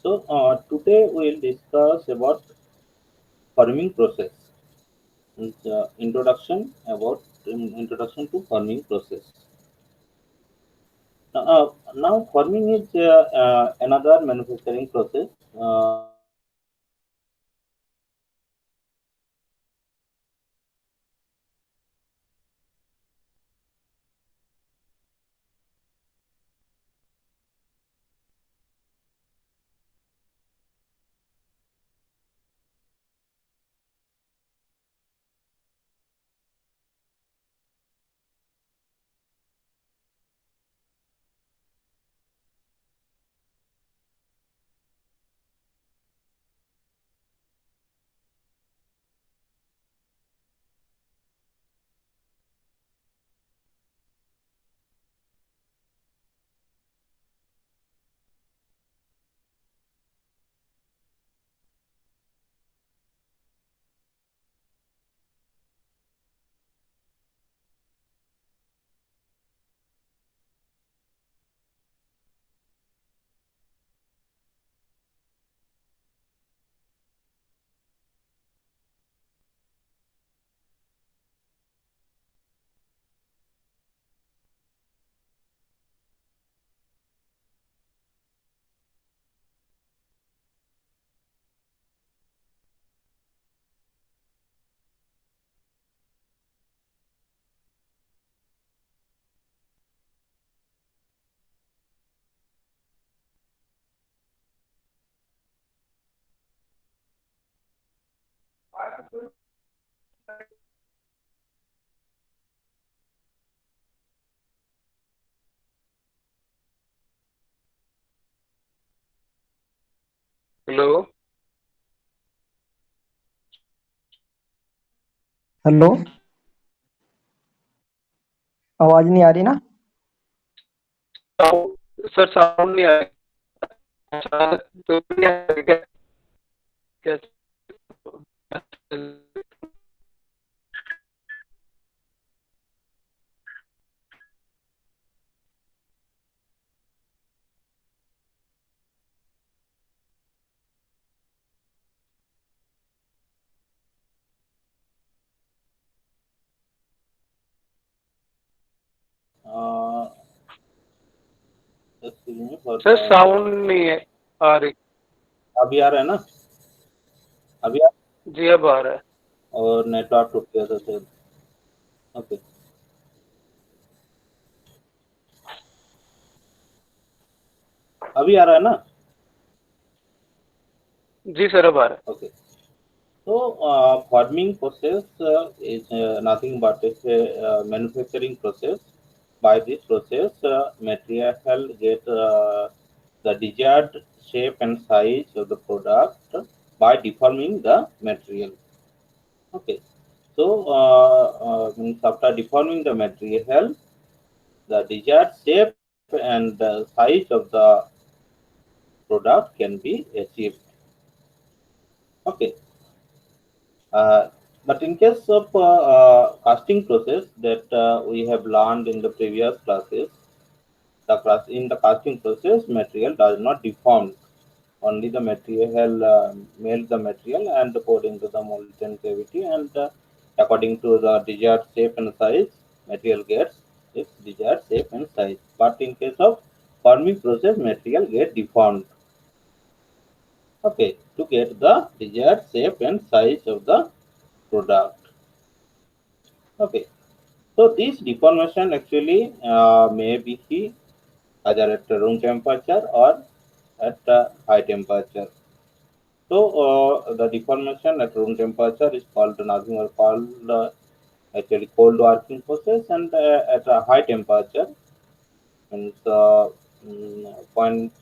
Today we'll discuss about farming process. Introduction to farming process. Now farming is another manufacturing process. Hello. Hello. आवाज नहीं आ रही ना? Sir sound नहीं आ रहा। अच्छा, तो नहीं आ रहा क्या? कैसे? uh, excuse me for sir sound नहीं है आ रही। अभी आ रहा है ना? अभी आ, जी अब आ रहा है। और नेटवर्क टूट गया था सर। ओके, अभी आ रहा है ना? जी सर अब आ रहा okay, so farming process is nothing but it's a manufacturing process. By this process, material get the desired shape and size of the product by deforming the material. Okay, so means after deforming the material, the desired shape and the size of the product can be achieved. Okay. Uh, but in case of casting process that we have learned in the previous classes, in the casting process, material does not deform. Only the material melt the material and pour into the molten cavity, and according to the desired shape and size, material gets its desired shape and size. But in case of forming process, material get deformed. Okay, to get the desired shape and size of the product. Okay, so this deformation actually may be either at room temperature or at high temperature. So the deformation at room temperature is called nothing or called actually cold working process, and at a high temperature means point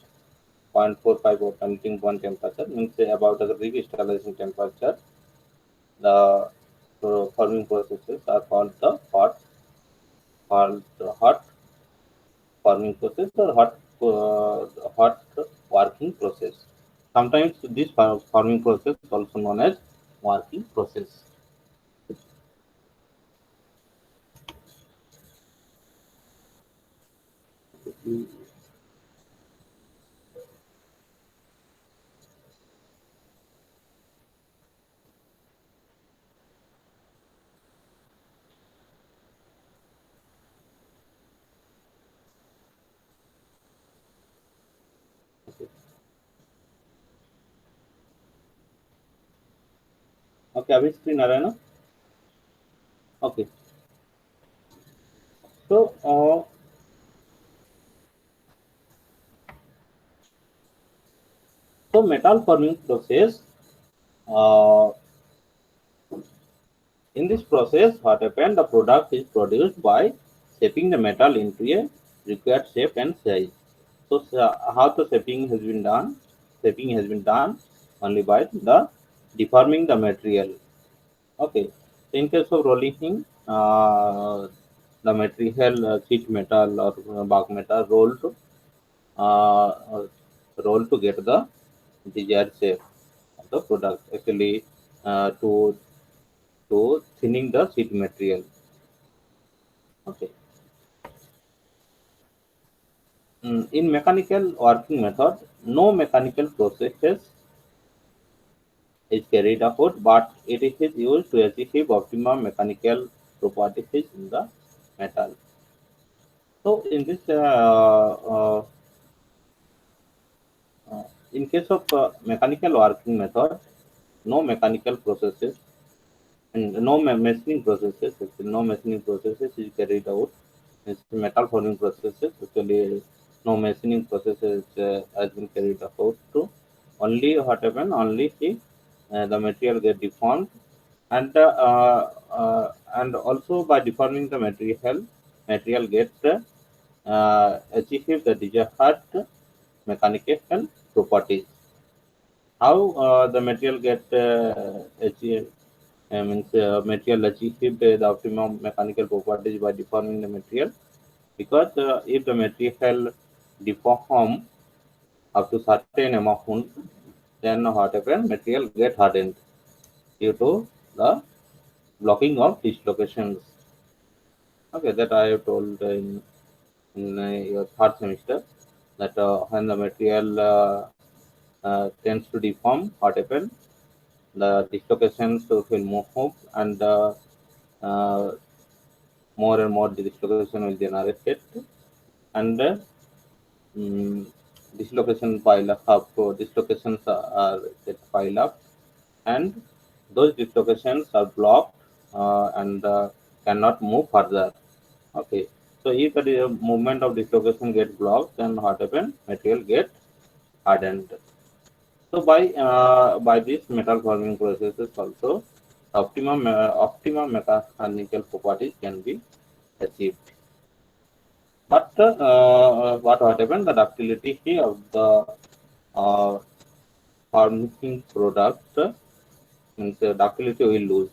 0.45 or melting point temperature means about the crystallizing temperature. The forming processes are called the hot forming process or hot working process. Sometimes this forming process is also known as working process. Okay. Okay, अभी screen आ रहा है ना? Okay. So metal forming process. Uh, in this process, what happens? The product is produced by shaping the metal into a required shape and size. So how the shaping has been done? Shaping has been done only by the deforming the material. Okay. In case of rolling, the material sheet metal or bark metal uh, rolled to get the desired shape of the product. Actually, to thinning the sheet material. Okay. In mechanical working method, no mechanical processes is carried out, but it is used to achieve optimum mechanical properties in the metal. So, in case of mechanical working method, no mechanical processes and machining processes, actually, no machining processes is carried out. It's metal forming processes, actually, no machining processes has been carried out. To only what happen? Only the material get deformed, and also by deforming the material get achieve the desired mechanical properties. How the material get achieve, means material achieve the optimum mechanical properties by deforming the material, because if the material deform up to certain amount, then what happens? Material get hardened due to the blocking of dislocations. Okay, that I have told in your third semester, that when the material tends to deform, what happens? The dislocations will move, and uh, more and more dislocation will generate, and mm, dislocation pile up. So dislocations are get pile up, and those dislocations are blocked and cannot move further. Okay. So if the movement of dislocation get blocked, then what happen? Material get hardened. So by this metal forming processes also, optimum mechanical properties can be achieved. But what happened? The ductility of the uh, forming product, means ductility will lose.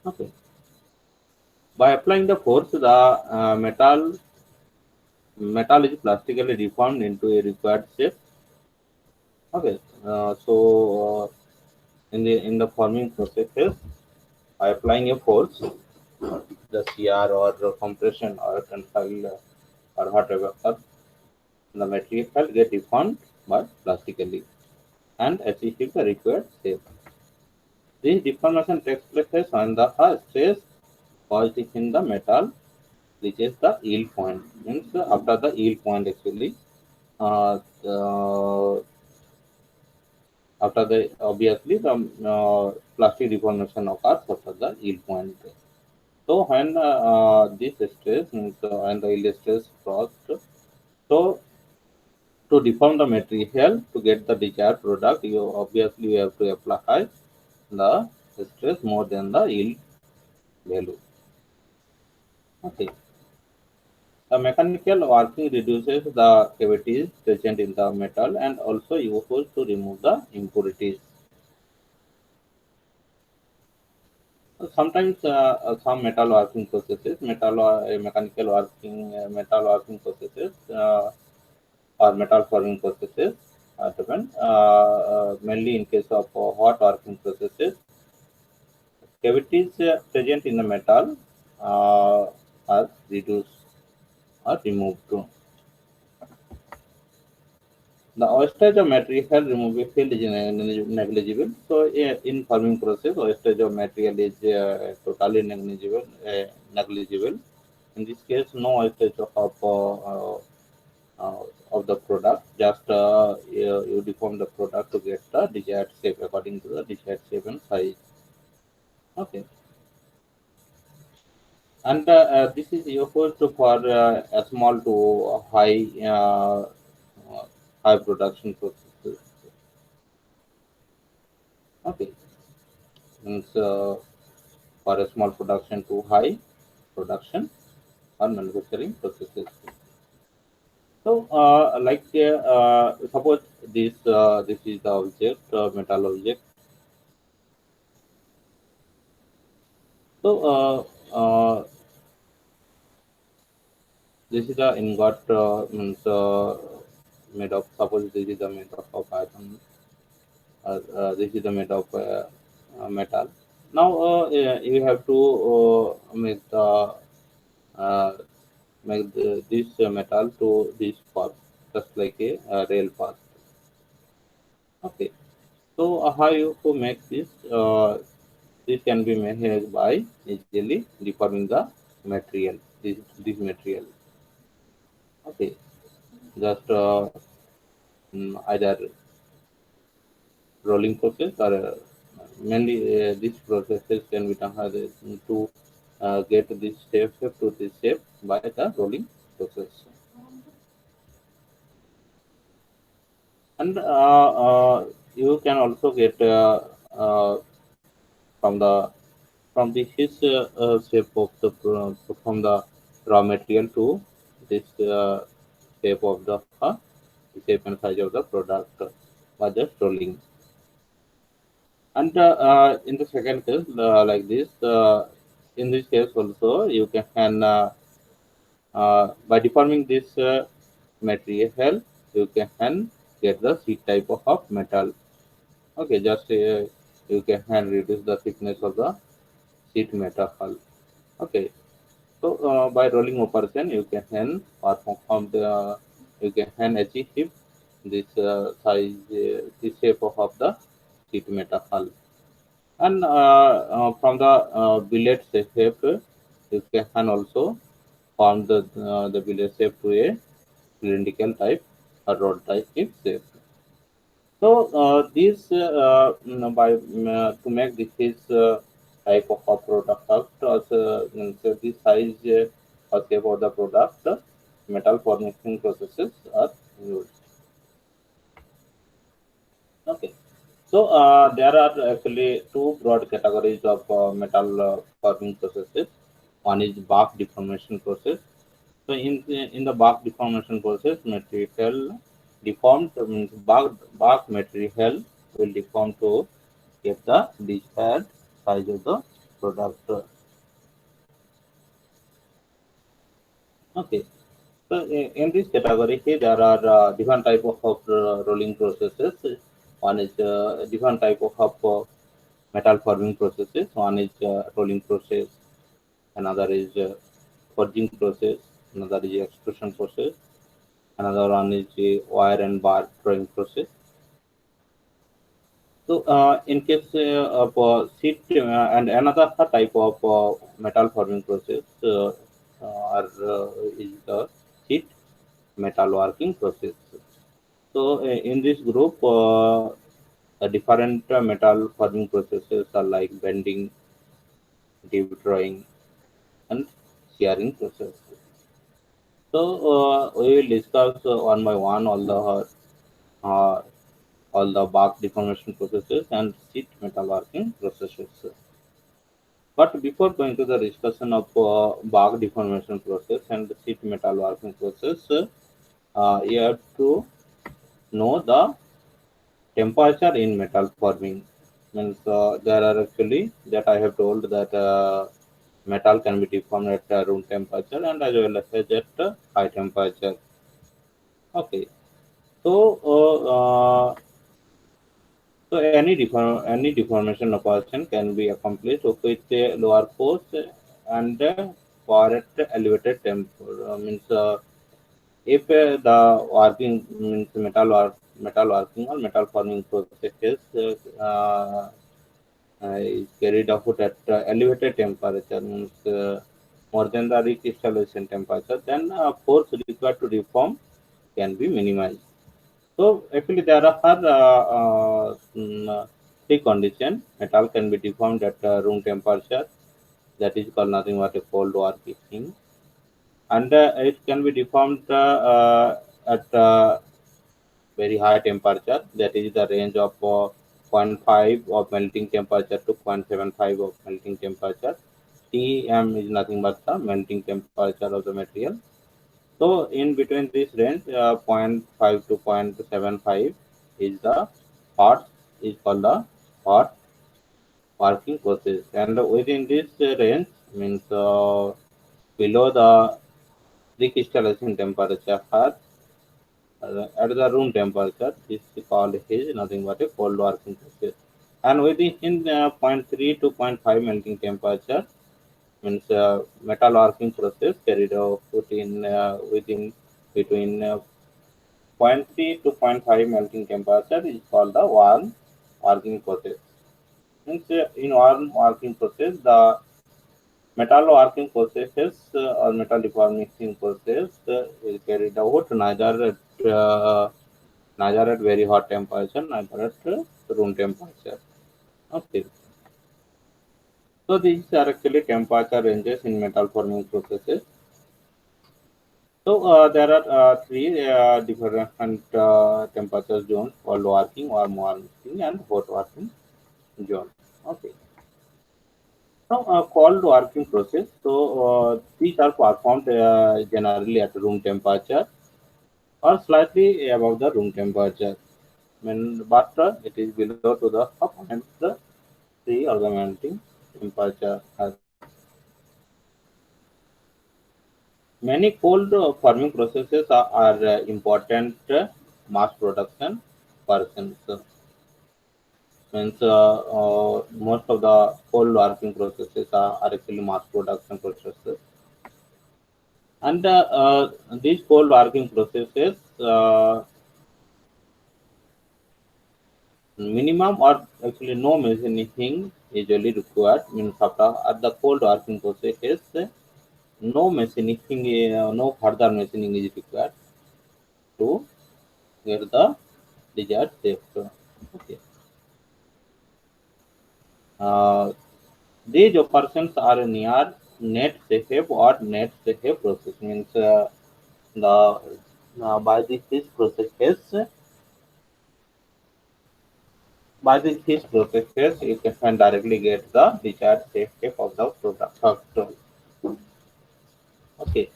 Okay. By applying the force, the metal is plastically deformed into a required shape. Okay. In the forming processes, by applying a force, the CR or compression or tensile or whatever, the material get deformed but plastically and achieve the required shape. This deformation takes place when the stress caused in the metal reaches the yield point. Means after the yield point, actually, uh, uh, after the obviously the plastic deformation occurs after the yield point. So when this stress means when the yield stress crossed, so to deform the material to get the desired product, you have to apply the stress more than the yield value. Okay. The mechanical working reduces the cavities present in the metal and also useful to remove the impurities. Sometimes some metal working processes or metal forming processes are depend mainly in case of hot working processes. Cavities present in the metal are reduced or removed too. The wastage of material removal field is negligible. So, in forming process, wastage of material is totally negligible. Negligible. In this case, no wastage of of the product. Just you deform the product to get the desired shape according to the desired shape and size. Okay, and this is used for a small to uh, high production processes. Okay, means for a small production to high production or manufacturing processes. So, suppose this is the object, metal object. So, this is the ingot means made of. Suppose this is the made of iron. This is the made of metal. Now, you have to uh, make this metal to this path, just like a rail path. Okay. So, how you to make this? This can be made by easily deforming the material. This material. Okay. Just either rolling process or mainly these processes can be done to get this shape to this shape by the rolling process. And you can also get uh, from the his shape of the from the raw material to this shape of the shape and size of the product by just rolling. And in the second case, like this, in this case also you can by deforming this material, you can get the sheet type of metal. Okay, just you can reduce the thickness of the sheet metal. Okay, so by rolling operation, you can perform the you can achieve this size, this shape of the sheet metal hull. And from the billet shape, you can also form the billet shape to a cylindrical type or rod type shape. So these by to make this type of a product also so this size or shape of the product metal formation processes are used. Okay. So there are actually two broad categories of metal forming processes. One is bark deformation process. So in the bark deformation process, material deformed means bark material will deform to get the desired size of the product. Okay. So in this category, here there are different type of rolling processes. One is different type of metal forming processes. One is rolling process, another is forging process, another is extrusion process, another one is wire and bar drawing process. So, in case of sheet and another type of metal forming process is the sheet metal working process. So, in this group, different metal forming processes are like bending, deep drawing, and shearing process. So, we will discuss one by one uh, all the bark deformation processes and sheet metalworking processes. But before going to the discussion of bark deformation process and the sheet metalworking process, you have to know the temperature in metal forming. Means there are actually that I have told that metal can be deformed at room temperature and as well as at high temperature. Okay, so so any deformation operation can be accomplished with a lower force and for at elevated temperature. Means if the working means metal working or metal forming processes is carried out at elevated temperature means more than the recrystallization temperature, then force required to deform can be minimized. So actually there are three conditions. Metal can be deformed at room temperature, that is called nothing but a cold working thing, and it can be deformed at very high temperature, that is the range of zero point 0.5 of melting temperature to 0.75 of melting temperature. Tm is nothing but the melting temperature of the material. So in between this range, zero point 0.5 to 0.75 is the hot, is called the hot working process, and within this range means below the recrystallization temperature at the room temperature, this is called is nothing but a cold working process. And within zero point 0.3 to zero point 0.5 melting temperature means metal working process carried out in within between zero point 0.3 to zero point 0.5 melting temperature is called the warm working process. Means in warm working process, the metal working processes or metal deforming process is carried out neither at very hot temperature, neither at room temperature. Okay. So these are actually temperature ranges in metal forming processes. So there are three different temperature zones called working, warm working, and hot working zone. Okay. Now cold working process. So these are performed generally at room temperature or slightly above the room temperature. But it is below to the point three or the melting temperature. Many cold forming processes are important mass production persons. Means most of the cold working processes are actually mass production processes, and these cold working processes minimum or actually no machining usually required. Means after at the cold working processes, no machining, no further machining is required to get the desired shape. Okay. Uh, these operations are near net safe or net safe process. Means the by this processes, by this processes you can directly get the desired shape of the product. Okay.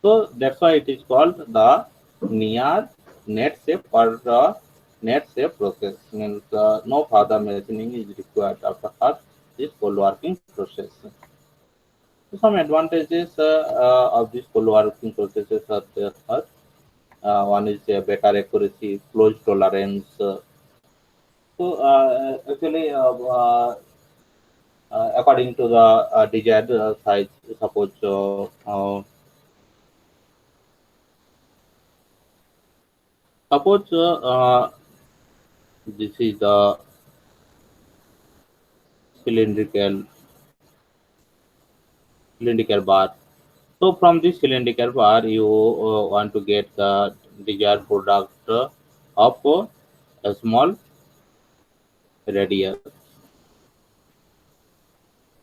So that's why it is called the near net shape or the net shape process. Means no further machining is required after this cold working process. So some advantages of these cold working processes are there. One is better accuracy, close tolerance. So actually, according to the desired size, suppose this is the cylindrical cylindrical bar. So from this cylindrical bar, you want to get the desired product of a small radius.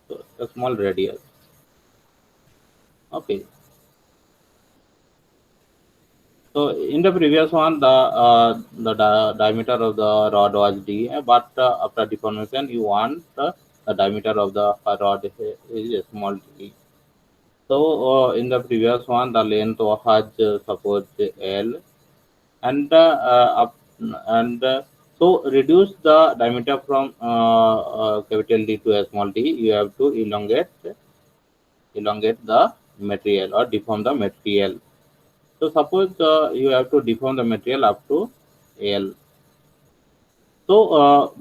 So a small radius. Okay. So in the previous one, the diameter of the rod was d, but after deformation, you want the diameter of the rod is a small d. So in the previous one, the length was suppose L, and and so reduce the diameter from capital D to a small d. You have to elongate the material or deform the material. So suppose you have to deform the material up to L. So, all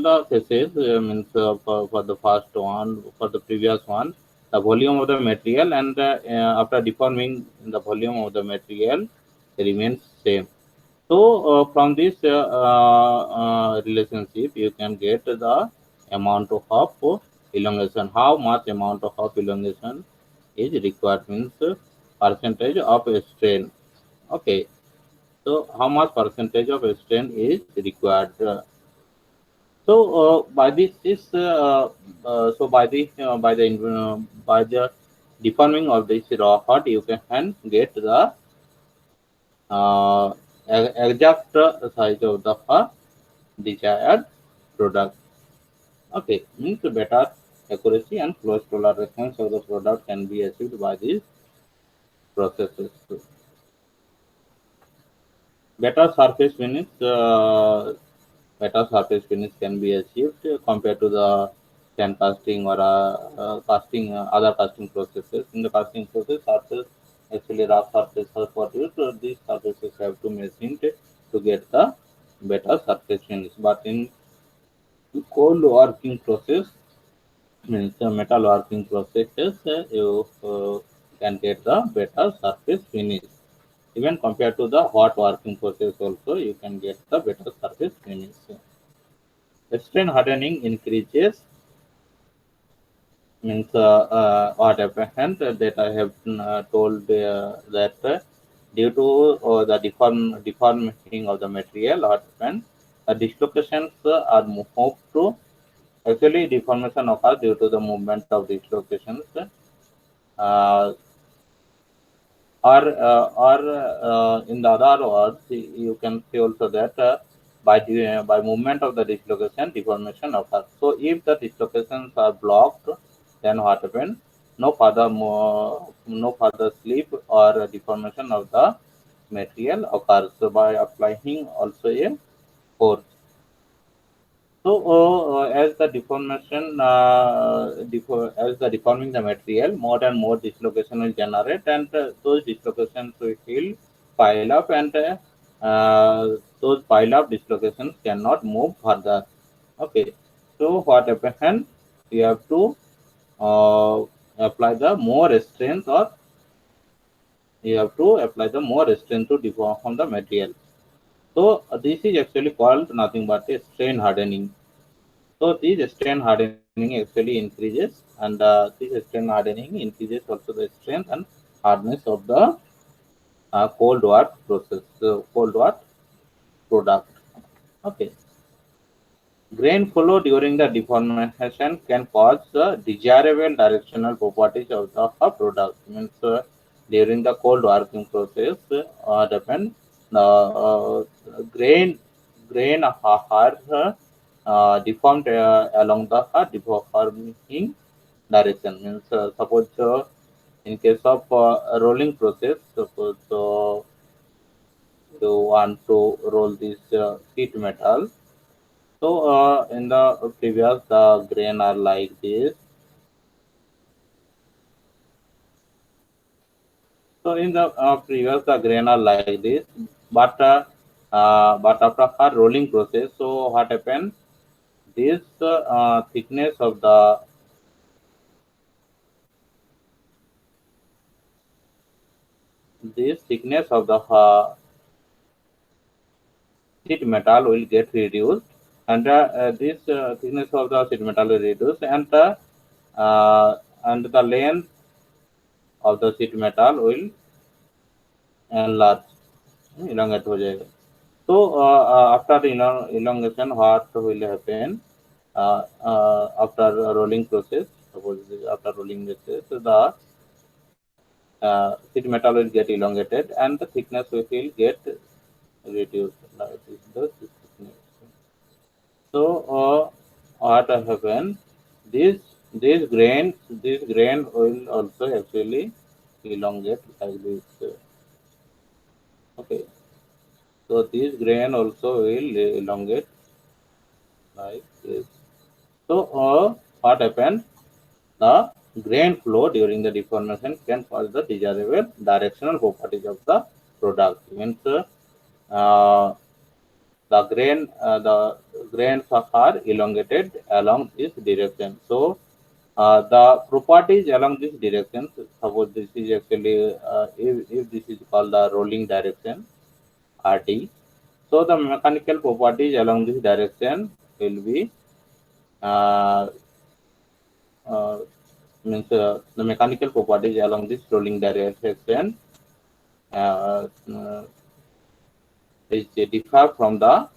the cases means for the first one, for the previous one, the volume of the material and after deforming the volume of the material remains same. So, from this relationship, you can get the amount of elongation. How much amount of elongation is required means percentage of strain. Okay, so how much percentage of strain is required? By this is so by the deforming of this raw hot, you can get the uh, exact size of the desired product. Okay, means better accuracy and close tolerance of the product can be achieved by these processes. Better surface finish, better surface finish can be achieved compared to the sand casting or casting other casting processes. In the casting process, surface actually rough surface are produced. So these surfaces have to machine to get the better surface finish. But in cold working process, means the metal working processes, you can get the better surface finish. Even compared to the hot working process also, you can get the better surface finish. Strain hardening increases, means what happened that I have told that due to deforming of the material, what happened, dislocations are moved to, actually deformation occurs due to the movement of dislocations, uh, or in the other words, you can say also that by movement of the dislocation, deformation occurs. So if the dislocations are blocked, then what happens? No further slip or deformation of the material occurs. So by applying also a force. So, as the deformation, as the deforming the material, more and more dislocation will generate, and those dislocations will pile up, and those pile up dislocations cannot move further. Okay, so what happens? You have to uh, apply the more strength, or you have to apply the more strength to deform the material. So, this is actually called nothing but a strain hardening. So this strain hardening actually increases, and this strain hardening increases also the strength and hardness of the cold work process, cold work product. Okay. Grain flow during the deformation can cause desirable directional properties of the product. Means during the cold working process, depend grain are deformed along the deforming direction. Means suppose in case of rolling process, suppose you want to roll this sheet metal. So in the previous, the grain are like this. So in the previous, the grain are like this. But after a rolling process, so what happened? This thickness of the sheet metal will get reduced, and this thickness of the sheet metal will reduce, uh, and the length of the sheet metal will enlarge, elongate हो जाएगा. So after the elongation, what will happen after rolling process? Suppose after rolling process, the sheet metal will get elongated and the thickness will get reduced. Like this thickness. So what happen? This this grain will also actually elongate like this. Okay. So this grain also will elongate like this. So what happens? The grain flow during the deformation can cause the desirable directional properties of the product. Means the grains are elongated along this direction. So the properties along this direction, suppose this is actually if this is called the rolling direction RD. So the mechanical properties along this direction will be uh, uh, means the mechanical properties along this rolling direction is differ from this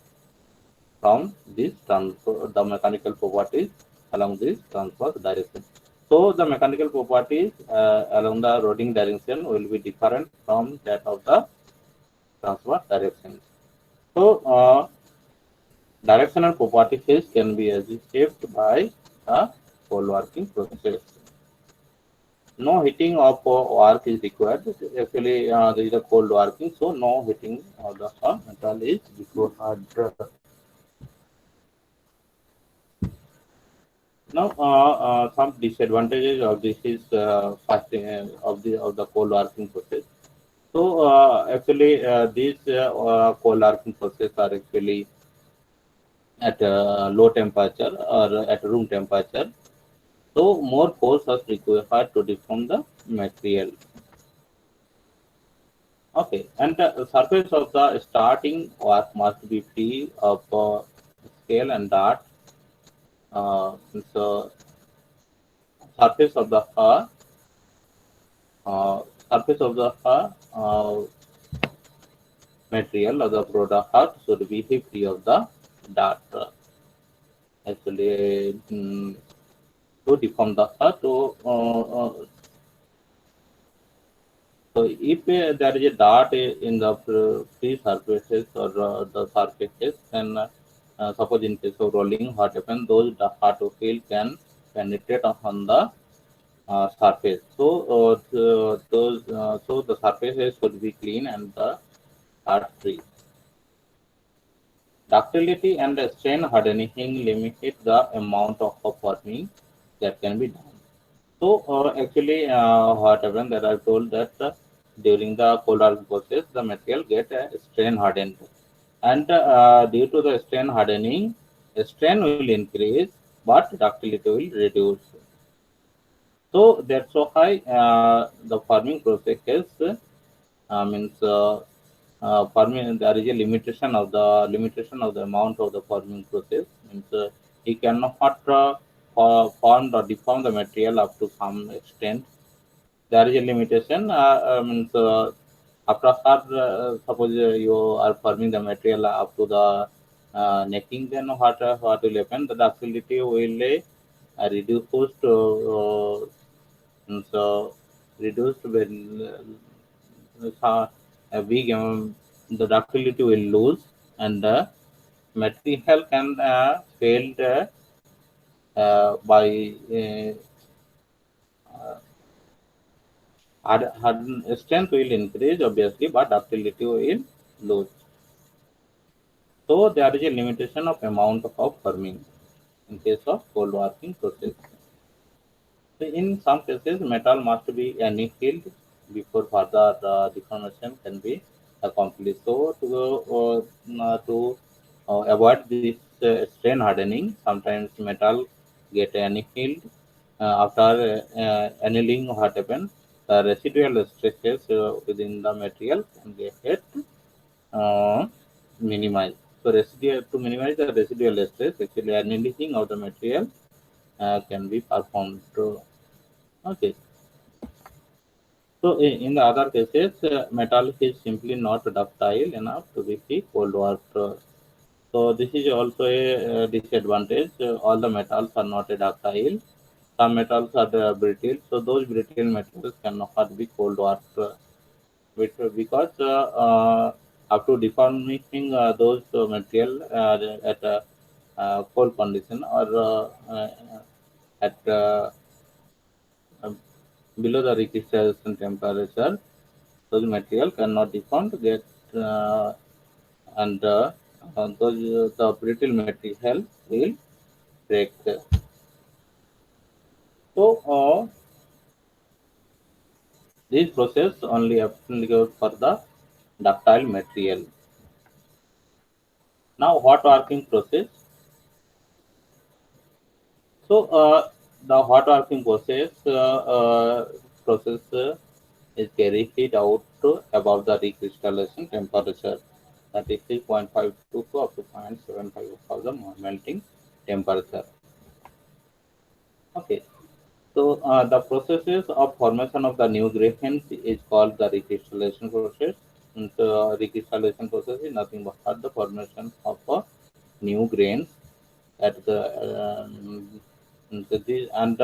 transfer, the mechanical properties along this transverse direction. So the mechanical properties along the rolling direction will be different from that of the transverse direction. So directional properties can be achieved by the cold working process. No heating of work is required. Actually, there is a cold working, so no heating of the metal is required. Now, some disadvantages of this is fasting of the cold working process. So, actually, these cold working process are actually at low temperature or at room temperature. So, more force is required to deform the material. Okay, and the surface of the starting work must be free of scale and dart. So, surface of the uh, surface of the material of the product should be free of the dart. Actually, to deform the so if there is a dart in the free surfaces or the surfaces, then suppose in case of rolling, what happens? Those the hard field can penetrate on the surface. So so the surfaces should be clean and the dart free. Ductility and strain hardening limit the amount of forming that can be done. So actually, what happened that I told that during the cold hardening process, the material get strain hardened, and due to the strain hardening, strain will increase, but ductility will reduce. So that's why the forming process means forming there is a limitation of the amount of the forming process means he cannot form or deform the material up to some extent. There is a limitation. Means after suppose you are forming the material up to the necking, then what will happen? The ductility will reduce to so reduced when a big the ductility will lose and the material can failed by strength will increase obviously, but ductility will lose. So there is a limitation of amount of forming in case of cold working process. So in some cases, metal must be annealed before further deformation can be accomplished. So to avoid this strain hardening, sometimes metal get annealed. After annealing, what happens? The residual stresses within the material can get uh, minimized. So to minimize the residual stress, actually annealing of the material can be performed. Okay. So in the other cases, metal is simply not ductile enough to be cold water. So this is also a disadvantage. All the metals are not ductile. Some metals are brittle. So those brittle metals cannot be cold water because after deforming those material at a cold condition or at um, below the recrystallization temperature, those material cannot deform to get and the brittle material will break. So this process only applicable for the ductile material. Now hot working process. So the hot working process is carried heat out to above the recrystallization temperature, that is 3.52 to up to 0.75 of the melting temperature. Okay. So the processes of formation of the new grains is called the recrystallization process. And the recrystallization process is nothing but the formation of new grains at the and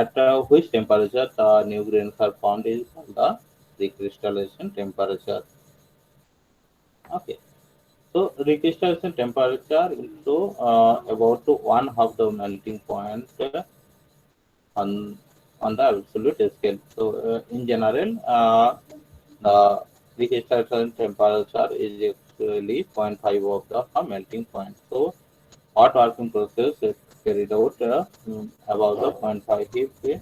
at which temperature the new grains are formed is called the recrystallization temperature. Okay. So recrystallization temperature is to about to one half the melting point on on the absolute scale. So in general, the recrystallization temperature is actually zero point 0.5 of the melting point. So hot working process is carried out above the zero point 0.5 heat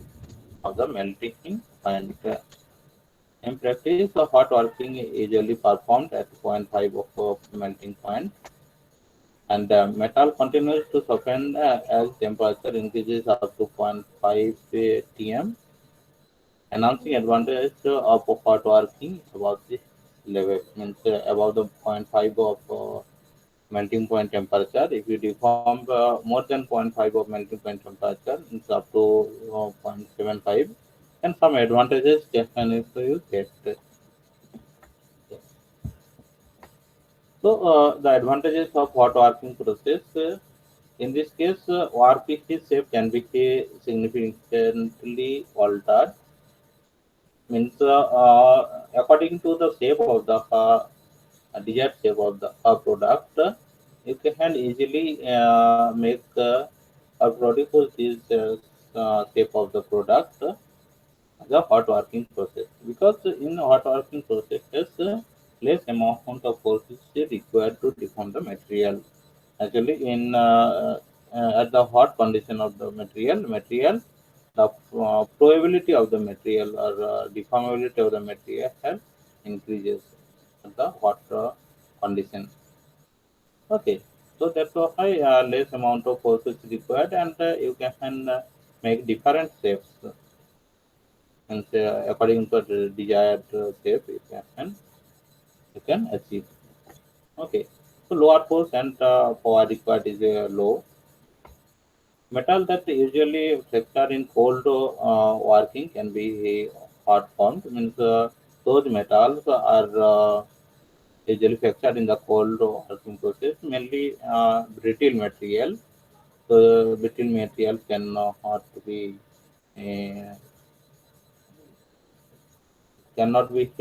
of the melting point. In practice, the hot working is usually performed at zero point 0.5 of melting point, and the metal continues to soften as temperature increases up to zero point 0.5 tm, enhancing advantage of hot working above this level, means above the zero point 0.5 of melting point temperature. If you deform more than zero point 0.5 of melting point temperature, it's up to 0.75, and some advantages can you get. So the advantages of hot working process. In this case, workpiece shape can be significantly altered. Means according to the shape of the desired shape of the product, you can easily make or produce this shape of the product the hot working process, because in hot working process less amount of force is required to deform the material. Actually in at the hot condition of the material, the probability of the material or deformability of the material increases at the hot condition. Okay, so that's why less amount of force is required, and you can make different shapes, and according to the desired shape you can achieve. Okay, so lower force and power required is low. Metal that usually fracture in cold working can be hot formed. Means those metals are usually fractured in the cold working process. Mainly brittle material. So brittle material cannot be uh, cannot be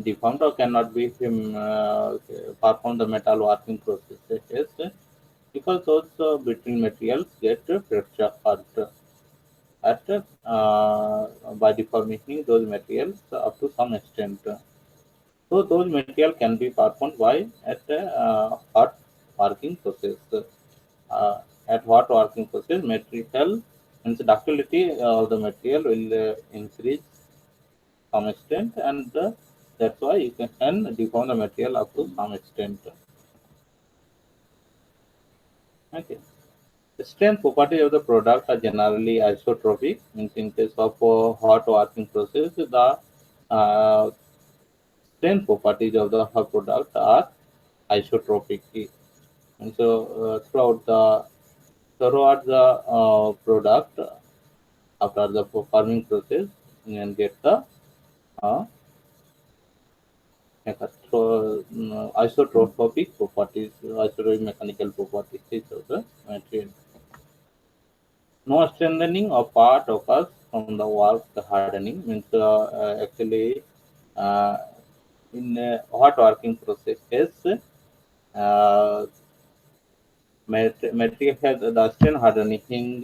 deformed or cannot be perform the metal working processes, because those brittle materials get fractured at by deforming those materials up to some extent. So those material can be performed by at hot working process. Uh, at hot working process, material means ductility of the material will increase some extent, and that's why you can deform the material up to some extent. Okay. The strength property of the product are generally isotropic. Means in case of hot working process, the uh, strength properties of the product are isotropic. And so throughout the product, after the forming process, you can get the uh, isotropic properties, isotropic mechanical properties of the material. No strengthening of part occurs from the work hardening. Means actually uh, in hot working processes, uh, material has the strain hardening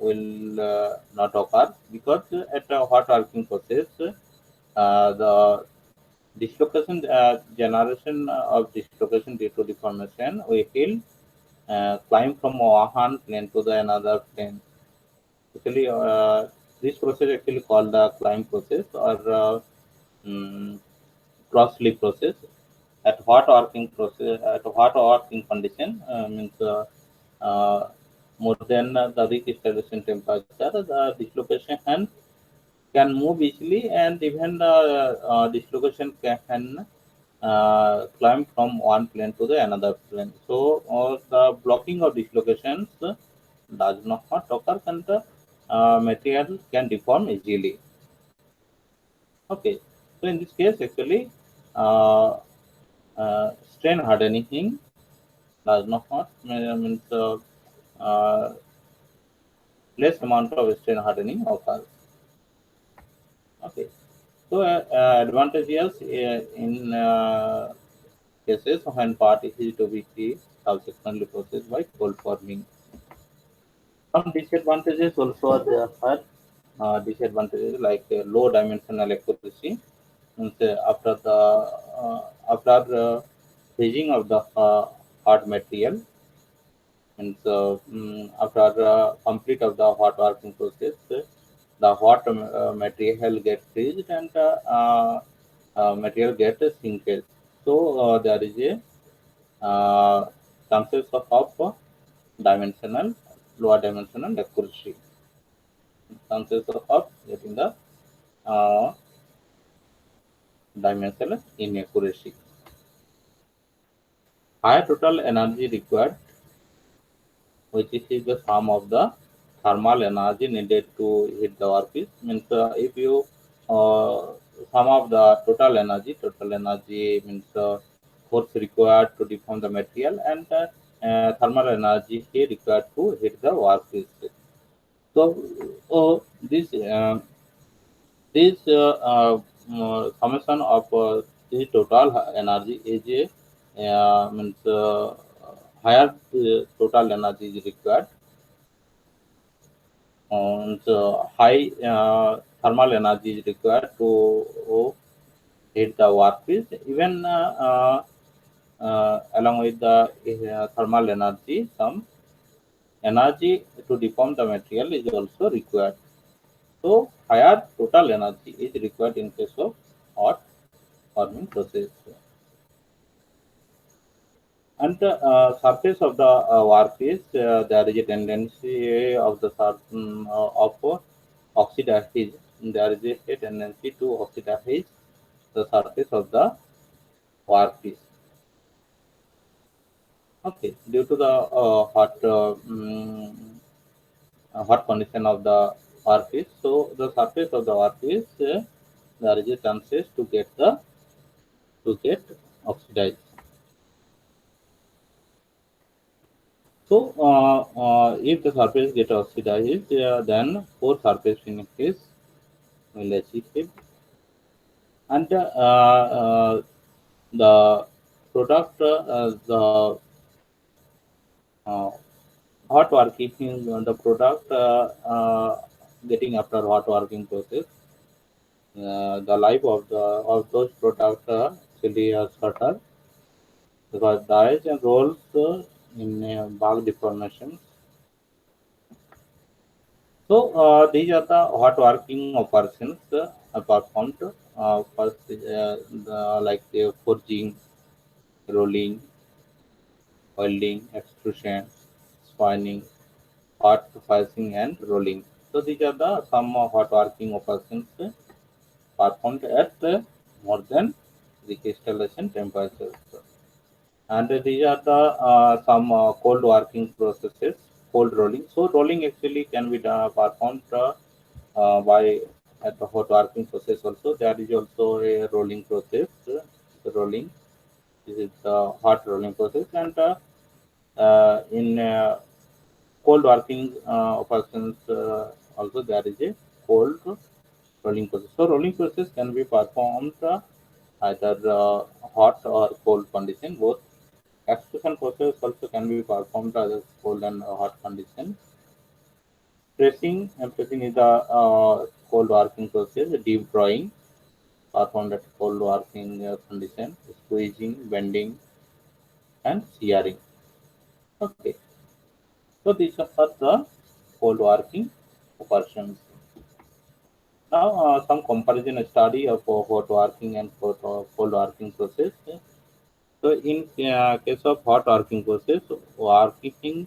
will not occur, because at a hot working process, the dislocation generation of dislocation due to deformation will climb from one plane to the another plane. Actually, this process actually called the climb process or mm, cross sleeve process. At hot working process, at hot working condition, means uh, more than the recrystallization temperature, the dislocation can move easily, and even the dislocation can climb from one plane to the another plane. So the blocking of dislocations does not occur, and material can deform easily. Okay, so in this case, actually, uh, strain hardening does not means uh, less amount of strain hardening occurs. Okay, so advantages in cases when part is to be subsequently processed by cold forming. Some disadvantages also are there. Disadvantages like low dimensional accuracy. Means, after freezing of the hard material, means after complete of the hot working process, the hot material get freezed and material get sinked. So there is a chances of dimensional lower dimensional accuracy. Chances of getting the uh, dimensional inaccuracy. Higher total energy required, which is the sum of the thermal energy needed to heat the workpiece. Means if you sum of the total energy means force required to deform the material and thermal energy here required to heat the workpiece. So this summation of the total energy is means higher total energy is required and high thermal energy is required to heat the workpiece. Even along with the thermal energy, some energy to deform the material is also required. So higher total energy is required in case of hot forming process. And the surface of the workpiece, there is a tendency of the of oxidize. There is a tendency to oxidize the surface of the workpiece. Okay, due to the hot condition of the workpiece, so the surface of the workpiece, there is a chances to get oxidized. So, if the surface get oxidized, then poor surface finishes will achieve it. And the product, the uh, hot working, the product getting after hot working process, the life of those products actually are shorter because dyes and rolls in bulk deformation. So these are the hot working operations performed. First, like the forging, rolling, welding, extrusion, spinning, hot firing, and rolling. So these are the some hot working operations performed at more than the crystallization temperatures. And these are the some cold working processes, cold rolling. So rolling actually can be performed by at the hot working process also. There is also a rolling process. Rolling, this is the hot rolling process, and in cold working operations also there is a cold rolling process. So rolling process can be performed either hot or cold condition. Both extrusion process also can be performed either cold and hot condition. Pressing is a cold working process. Deep drawing performed at cold working condition. Squeezing, bending, and shearing. Okay, so these are the cold working operations. Now, some comparison study of hot working and cold working process. So, in case of hot working process, working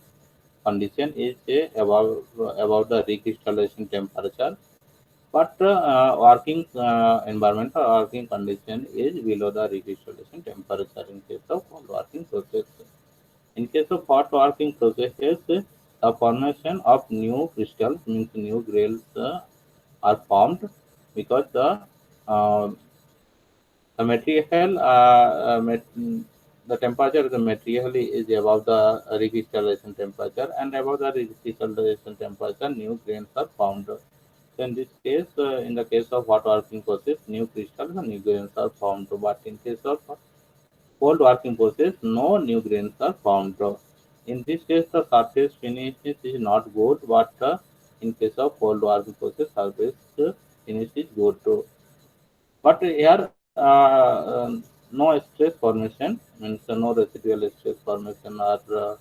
condition is above the recrystallization temperature, but working environment or working condition is below the recrystallization temperature in case of hot working process. In case of hot working processes, the formation of new crystals means new grains are formed because uh, the material the temperature of the material is above the recrystallization temperature, and above the recrystallization temperature new grains are formed. So in this case, in the case of hot working process, new crystals and new grains are formed, but in case of cold working process, no new grains are formed. In this case, the surface finish is not good, but in case of cold working process, surface finish is good. But here, no stress formation means no residual stress formation are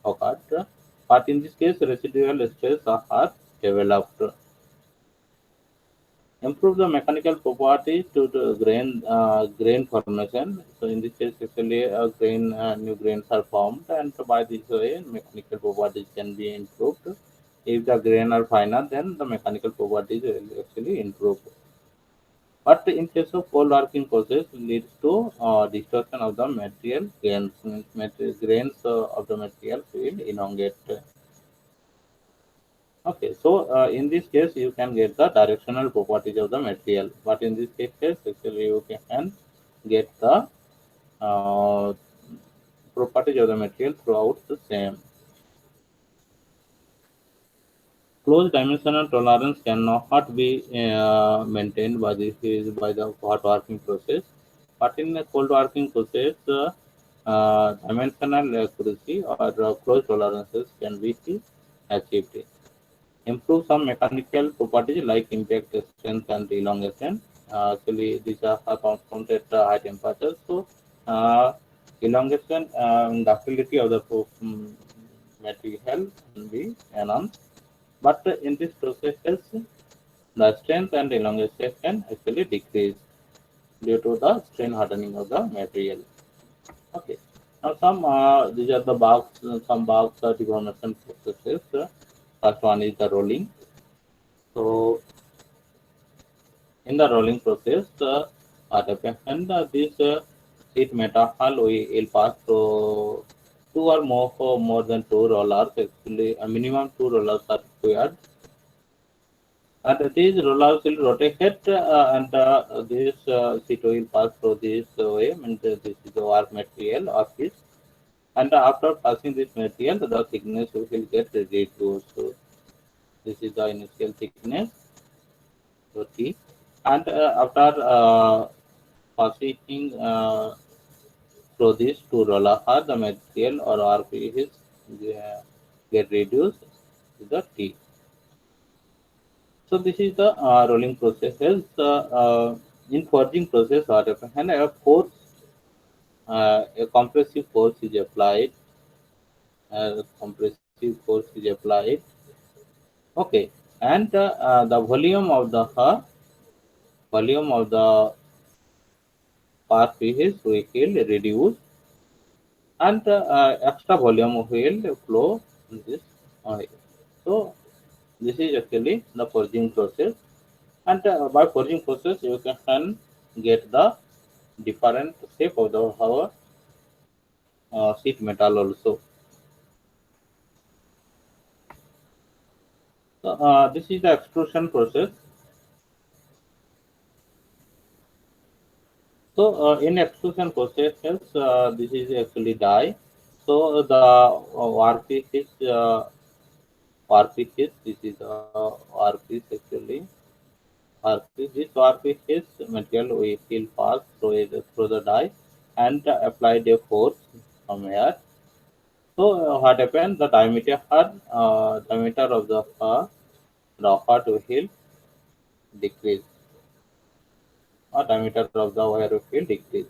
occurred. But in this case, residual stress are developed. Improve the mechanical properties to the grain formation. So in this case, actually, new grains are formed, and by this way, mechanical properties can be improved. If the grain are finer, then the mechanical properties will actually improve. But in case of cold working process, leads to distortion of the material grains. Means grains of the material will elongate. Okay, so in this case, you can get the directional properties of the material, but in this case, actually, you can get the uh, properties of the material throughout the same. Close dimensional tolerance cannot be maintained by the hot working process, but in the cold working process, dimensional accuracy or close tolerances can be achieved. Improve some mechanical properties like impact strength and elongation. Actually, these are found at high temperatures. So, elongation and ductility of the material can be enhanced. But in this processes, the strength and elongation can actually decrease due to the strain hardening of the material. Okay. Now, these are the box, some box deformation processes. First one is the rolling. So, in the rolling process, and this sheet metal will pass through two or more than two rollers. Actually, a minimum two rollers are required, and these rollers will rotate, and this sheet will pass through this way. Means this is the work material of this, and after passing this material, the thickness will get reduced. So this is the initial thickness, so T, and after passing through this to roller hard, the material or RP is get reduced to the T. So this is the rolling processes. In forging process, what happens? And a compressive force is applied. Compressive force is applied. Okay, and the volume of the part is will reduce, and extra volume will flow in this oil. So this is actually the forging process, and by forging process you can get the different shape of the our sheet metal also. So, this is the extrusion process. So in extrusion processes, this is actually die. So the workpiece is this is workpiece actually. Workpiece, this workpiece is material we will pass through the die and applied a force from here. So what happened? The diameter of the rod will decrease, or diameter of the wire will decrease.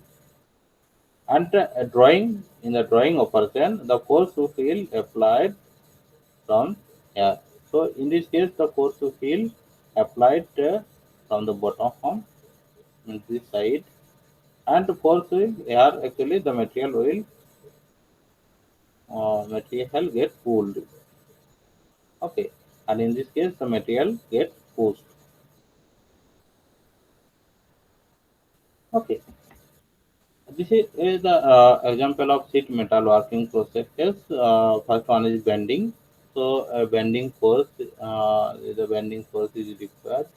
And drawing in the drawing operation, the force will applied from here. So in this case, the force will applied from the bottom on this side, and the force will here actually the material get pulled. Okay, and in this case, the material gets pushed. Okay, this is the example of sheet metal working processes. First one is bending. So a bending force, the bending force is required,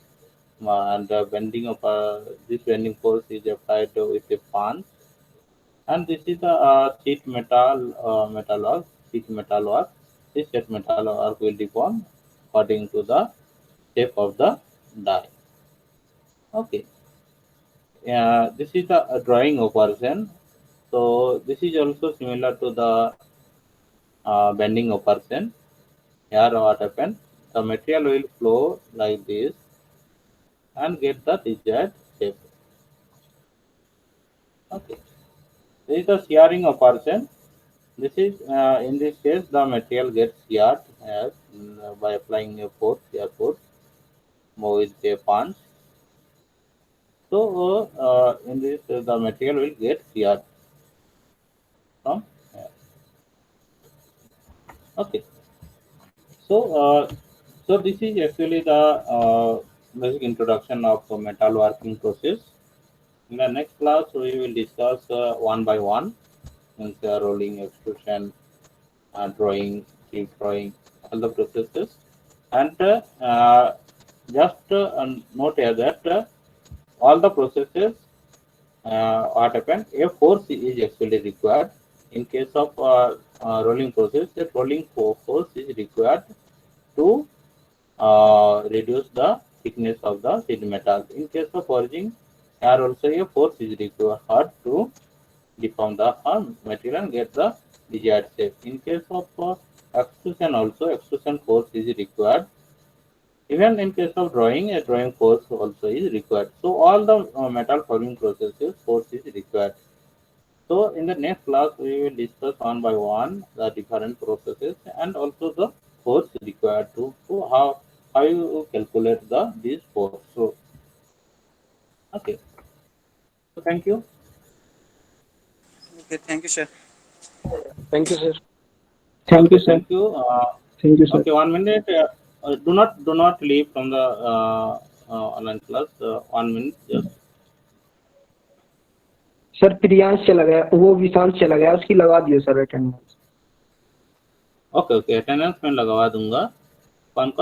and the bending of this bending force is applied with a punch. And this is a sheet metal work. This sheet metal work will deform according to the shape of the die. Okay. This is the drawing operation. So this is also similar to the bending operation. Here what happens? The material will flow like this and get the desired shape. Okay. This is the shearing operation. This is in this case the material gets sheared by applying a force, shear force, with a punch. So in this the material will get sheared from here. Okay. So this is actually the basic introduction of metal working process. In the next class, we will discuss one by one, means rolling, extrusion, drawing, sheet drawing, all the processes. And just note here that all the processes, what happens, a force is actually required. In case of rolling process, the rolling force is required to reduce the thickness of the sheet metal. In case of forging, here also a force is required to deform the material and get the desired shape. In case of extrusion also, extrusion force is required. Even in case of drawing, a drawing force also is required. So all the metal forming processes, force is required. So in the next class, we will discuss one by one the different processes and also the force required to how you calculate this force. So okay. So thank you. Okay, thank you, sir. Thank you, sir. Thank you, Okay, sir. thank you. Thank you, sir. Okay, 1 minute. Do not leave from the online class. 1 minute just. Sir Priyansh चला गया, वो विशाल चला गया, उसकी लगा दियो sir attendance. Okay, attendance में लगवा दूंगा। कौन कौन